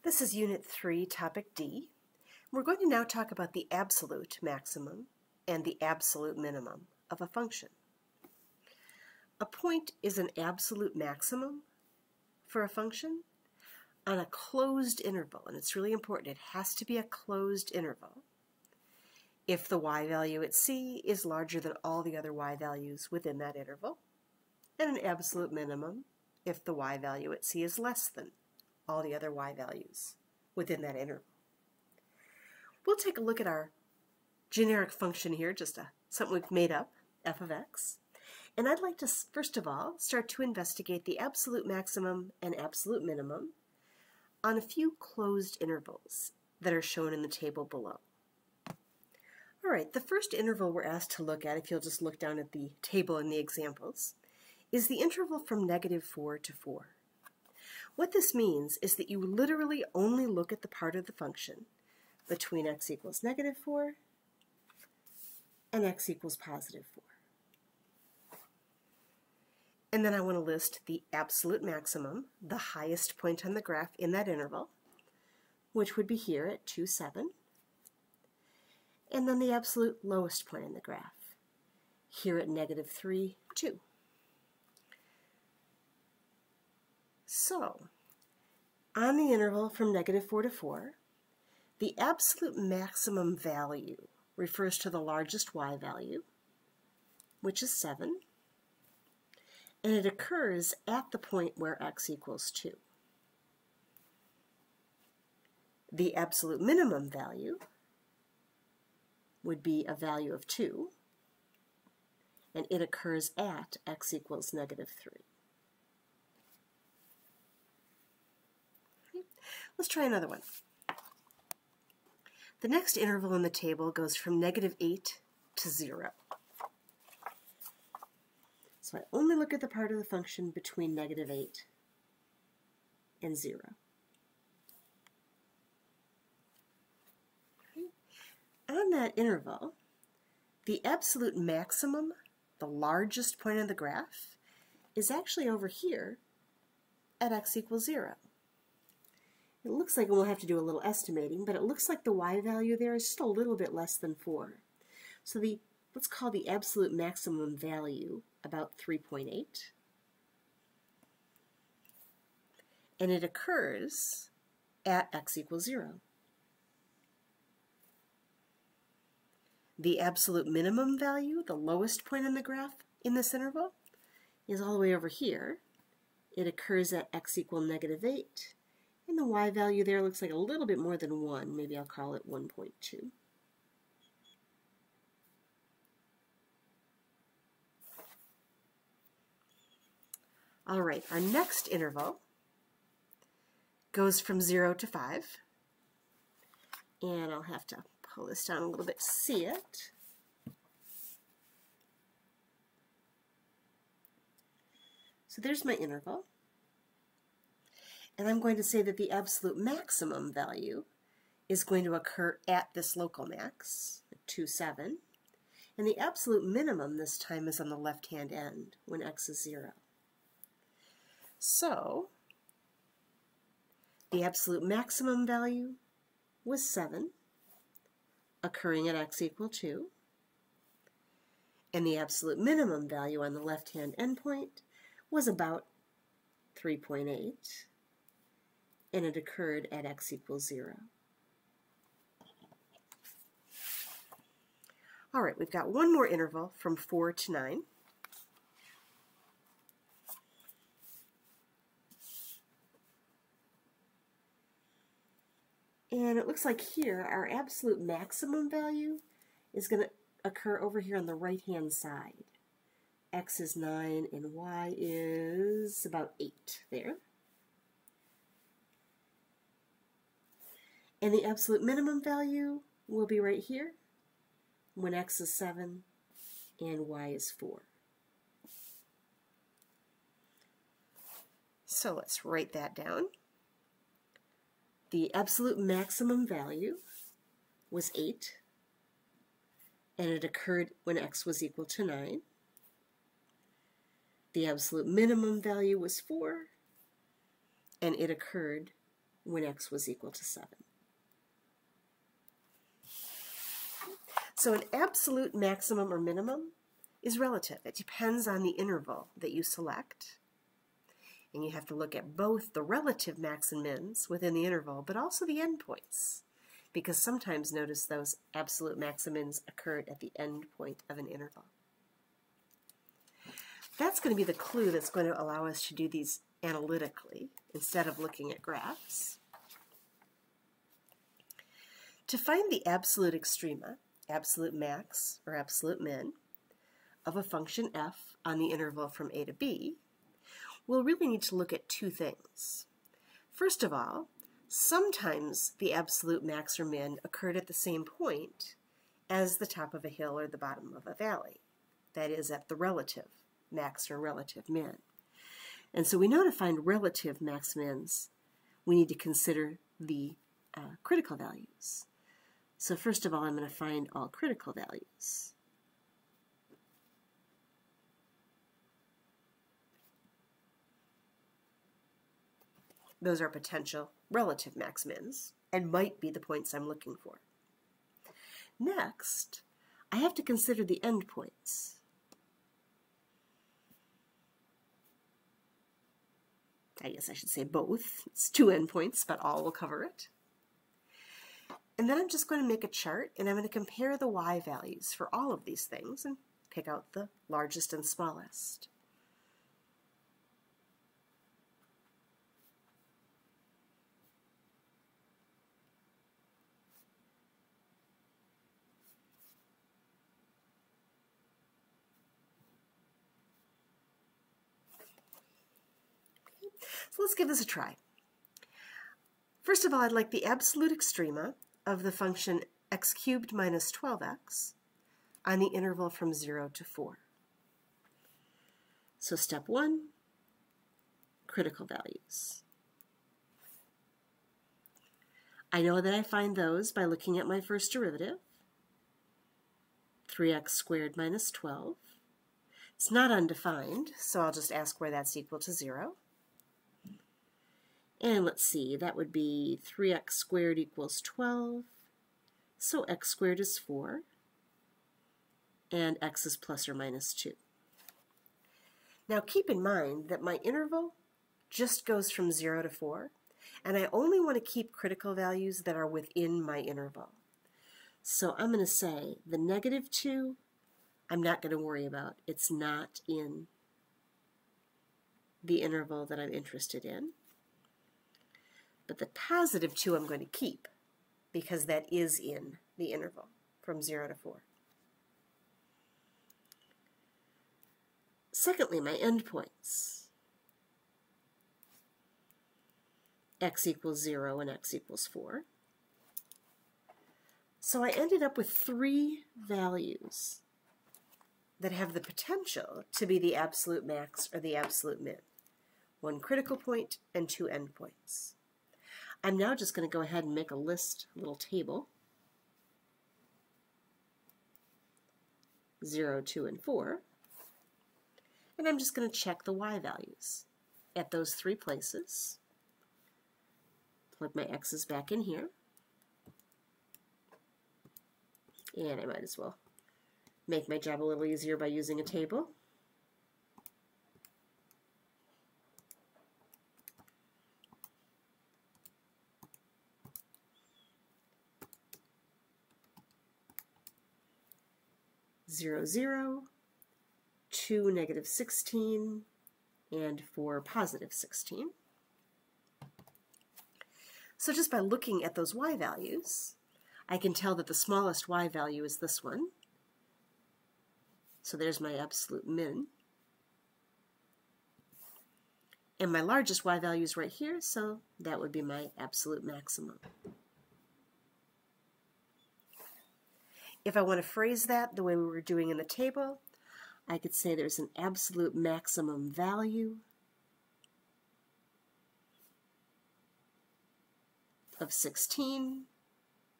This is Unit 3, Topic D. We're going to now talk about the absolute maximum and the absolute minimum of a function. A point is an absolute maximum for a function on a closed interval, and it's really important. It has to be a closed interval if the y value at c is larger than all the other y values within that interval, and an absolute minimum if the y value at c is less than all the other y values within that interval. We'll take a look at our generic function here, just something we've made up, f of x. And I'd like to, first of all, start to investigate the absolute maximum and absolute minimum on a few closed intervals that are shown in the table below. All right, the first interval we're asked to look at, if you'll just look down at the table in the examples, is the interval from -4 to 4. What this means is that you literally only look at the part of the function between x equals -4 and x equals +4. And then I want to list the absolute maximum, the highest point on the graph in that interval, which would be here at 2, 7. And then the absolute lowest point in the graph, here at -3, 2. So, on the interval from -4 to 4, the absolute maximum value refers to the largest y value, which is 7, and it occurs at the point where x equals 2. The absolute minimum value would be a value of 2, and it occurs at x equals -3. Let's try another one. The next interval in the table goes from -8 to 0. So I only look at the part of the function between -8 and 0. Okay. On that interval, the absolute maximum, the largest point on the graph, is actually over here at x equals 0. It looks like, and we'll have to do a little estimating, but it looks like the y value there is just a little bit less than 4. So let's call the absolute maximum value about 3.8. And it occurs at x equals 0. The absolute minimum value, the lowest point on the graph in this interval, is all the way over here. It occurs at x equals -8. And the y value there looks like a little bit more than 1. Maybe I'll call it 1.2. All right, our next interval goes from 0 to 5. And I'll have to pull this down a little bit to see it. So there's my interval. And I'm going to say that the absolute maximum value is going to occur at this local max, 2, 7. And the absolute minimum this time is on the left-hand end when x is 0. So, the absolute maximum value was 7, occurring at x equals 2. And the absolute minimum value on the left-hand endpoint was about 3.8. And it occurred at x equals 0. All right, we've got one more interval from 4 to 9. And it looks like here our absolute maximum value is going to occur over here on the right-hand side. X is 9 and y is about 8 there. And the absolute minimum value will be right here when x is 7 and y is 4. So let's write that down. The absolute maximum value was 8, and it occurred when x was equal to 9. The absolute minimum value was 4, and it occurred when x was equal to 7. So an absolute maximum or minimum is relative. It depends on the interval that you select. And you have to look at both the relative max and mins within the interval, but also the endpoints. Because sometimes, notice, those absolute max and mins occurred at the end point of an interval. That's going to be the clue that's going to allow us to do these analytically instead of looking at graphs. To find the absolute extrema, absolute max or absolute min, of a function f on the interval from a to b, we'll really need to look at two things. First of all, sometimes the absolute max or min occurred at the same point as the top of a hill or the bottom of a valley. That is, at the relative max or relative min. And so we know to find relative max mins, we need to consider the critical values. So first of all, I'm going to find all critical values. Those are potential relative max mins and might be the points I'm looking for. Next, I have to consider the endpoints. I guess I should say both. It's two endpoints, but all will cover it. And then I'm just going to make a chart, and I'm going to compare the y values for all of these things and pick out the largest and smallest. So let's give this a try. First of all, I'd like the absolute extrema of the function x cubed minus 12x on the interval from 0 to 4. So step 1, critical values. I know that I find those by looking at my first derivative, 3x squared minus 12. It's not undefined, so I'll just ask where that's equal to 0. And let's see, that would be 3x squared equals 12, so x squared is 4, and x is plus or minus 2. Now keep in mind that my interval just goes from 0 to 4, and I only want to keep critical values that are within my interval. So I'm going to say the negative 2, I'm not going to worry about. It's not in the interval that I'm interested in. But the positive 2 I'm going to keep because that is in the interval from 0 to 4. Secondly, my endpoints. X equals 0 and x equals 4. So I ended up with 3 values that have the potential to be the absolute max or the absolute min. 1 critical point and 2 endpoints. I'm now just going to go ahead and make a list, a little table. 0, 2, and 4. And I'm just going to check the y values at those 3 places. Plug my x's back in here. And I might as well make my job a little easier by using a table. Zero, 0, 2, negative 16, and 4, positive 16. So just by looking at those y values, I can tell that the smallest y value is this one. So there's my absolute min. And my largest y value is right here, so that would be my absolute maximum. If I want to phrase that the way we were doing in the table, I could say there's an absolute maximum value of 16,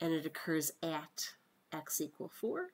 and it occurs at x equal 4.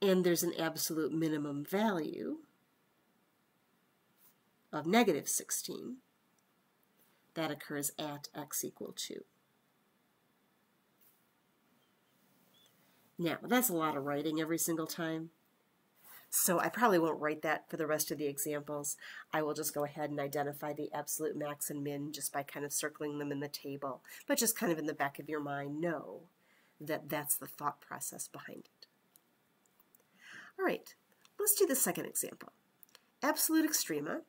And there's an absolute minimum value of negative 16, that occurs at x equal 2. Now, that's a lot of writing every single time, so I probably won't write that for the rest of the examples. I will just go ahead and identify the absolute max and min just by kind of circling them in the table, but just kind of in the back of your mind know that that's the thought process behind it. All right, let's do the second example. Absolute extrema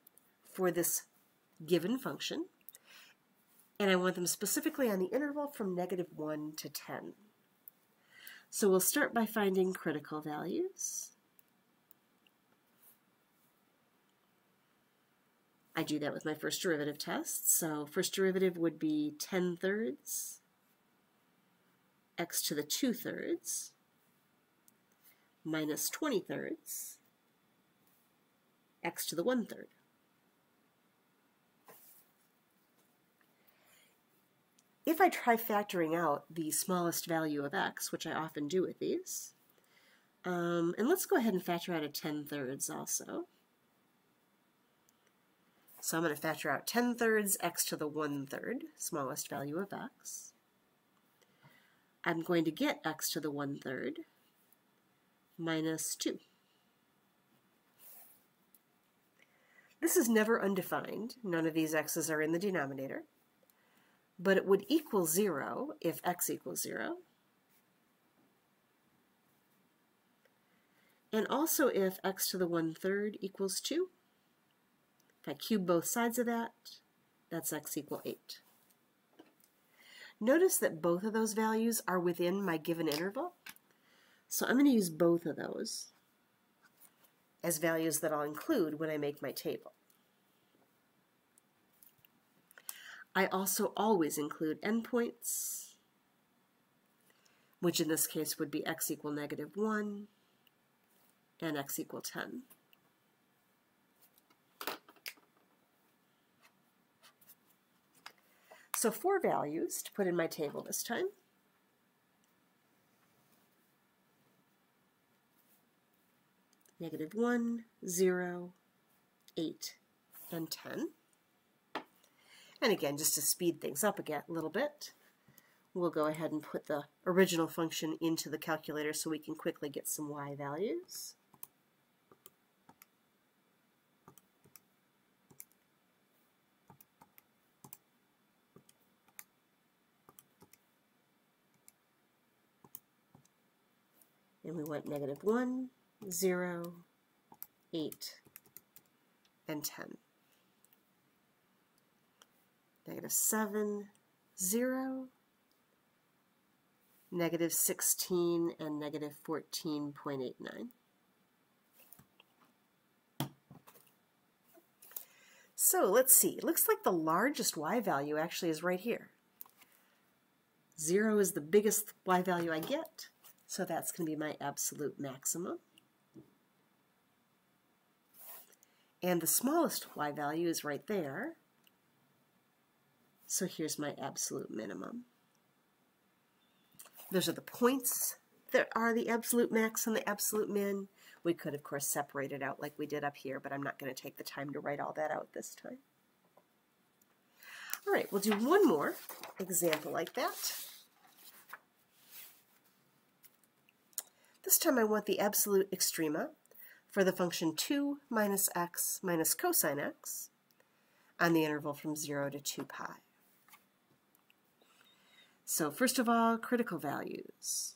for this given function, and I want them specifically on the interval from -1 to 10. So we'll start by finding critical values. I do that with my first derivative test. So first derivative would be 10/3 x to the 2/3 minus 20/3 x to the 1/3. If I try factoring out the smallest value of x, which I often do with these, and let's go ahead and factor out a 10/3 also. So I'm going to factor out 10/3 x to the 1/3, smallest value of x. I'm going to get x to the 1/3 minus 2. This is never undefined. None of these x's are in the denominator. But it would equal 0 if x equals 0. And also if x to the 1/3 equals 2. If I cube both sides of that, that's x equal 8. Notice that both of those values are within my given interval. So I'm going to use both of those as values that I'll include when I make my table. I also always include endpoints, which in this case would be x equal -1 and x equal 10. So 4 values to put in my table this time. -1, 0, 8, and 10. And again, just to speed things up again a little bit, we'll go ahead and put the original function into the calculator so we can quickly get some y values. And we went -1, 0, 8, and 10. -7, 0, -16, and -14.89. So let's see. It looks like the largest y value actually is right here. 0 is the biggest y value I get, so that's going to be my absolute maximum. And the smallest y value is right there. So here's my absolute minimum. Those are the points that are the absolute max and the absolute min. We could, of course, separate it out like we did up here, but I'm not going to take the time to write all that out this time. All right, we'll do one more example like that. This time I want the absolute extrema for the function 2 minus x minus cosine x on the interval from 0 to 2 pi. So first of all, critical values.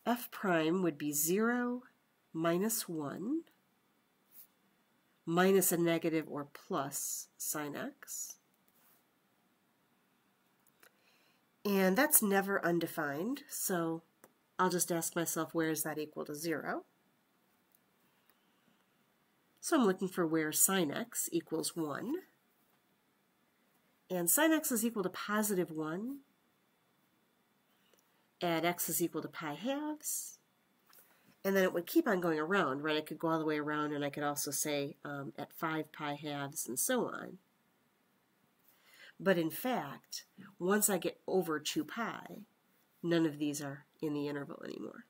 F prime would be 0 minus 1 minus a negative or plus sine x. And that's never undefined, so I'll just ask myself, where is that equal to 0? So I'm looking for where sine x equals 1. And sine x is equal to +1 at x is equal to pi halves. And then it would keep on going around, right? I could go all the way around, and I could also say at 5 pi halves and so on. But in fact, once I get over 2 pi, none of these are in the interval anymore.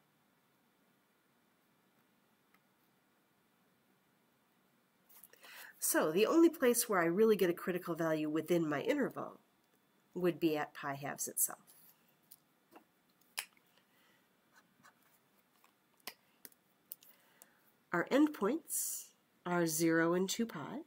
So the only place where I really get a critical value within my interval would be at pi halves itself. Our endpoints are 0 and 2 pi.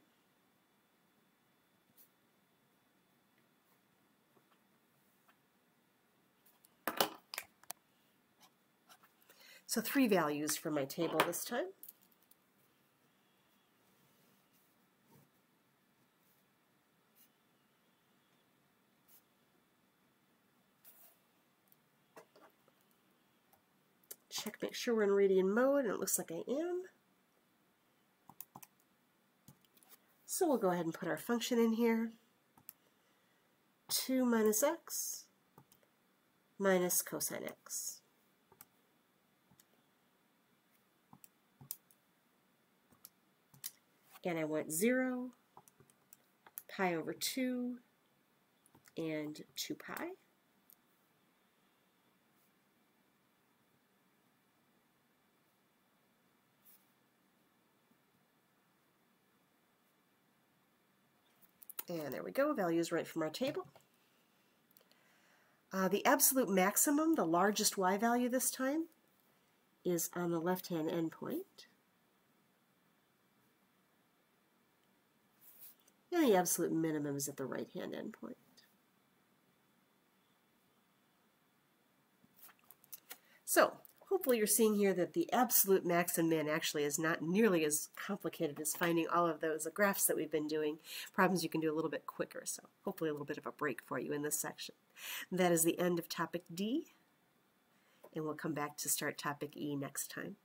So 3 values for my table this time. Check, make sure we're in radian mode, and it looks like I am. So we'll go ahead and put our function in here. 2 minus x minus cosine x. And I want 0, pi over 2, and 2 pi. And there we go, values right from our table. The absolute maximum, the largest y value this time, is on the left-hand endpoint. And the absolute minimum is at the right-hand endpoint. So, hopefully you're seeing here that the absolute max and min actually is not nearly as complicated as finding all of those graphs that we've been doing. Problems you can do a little bit quicker, so hopefully a little bit of a break for you in this section. That is the end of topic D, and we'll come back to start topic E next time.